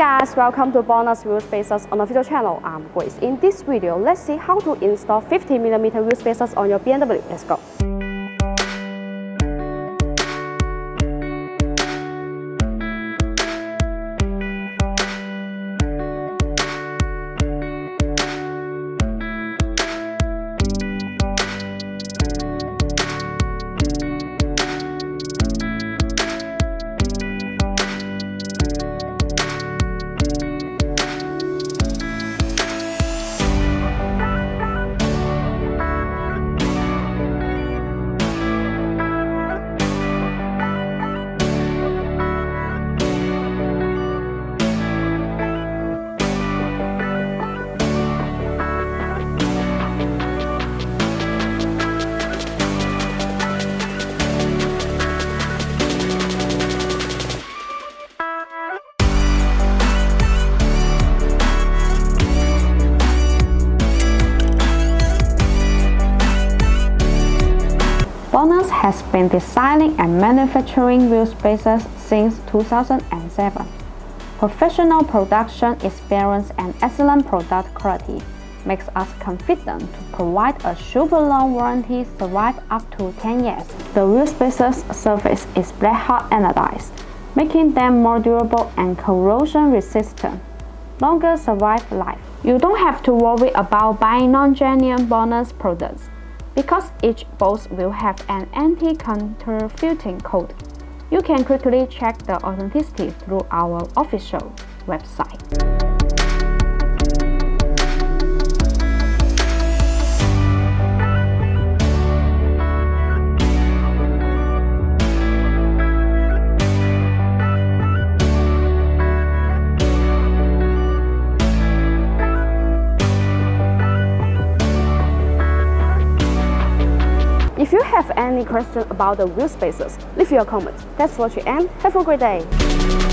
guys, welcome to BONOSS Wheel Spacers on the video channel. I'm Grace. In this video, let's see how to install 50mm wheel spacers on your BMW. Let's go. BONOSS has been designing and manufacturing wheel spacers since 2007. Professional production experience and excellent product quality makes us confident to provide a super long warranty survive up to 10 years. The wheel spacers surface is black hot anodized, making them more durable and corrosion resistant. Longer survive life. You don't have to worry about buying non-genuine BONOSS products, because each box will have an anti-counterfeiting code. You can quickly check the authenticity through our official website. If you have any questions about the wheel spacers, leave your comments. Thanks for watching and have a great day!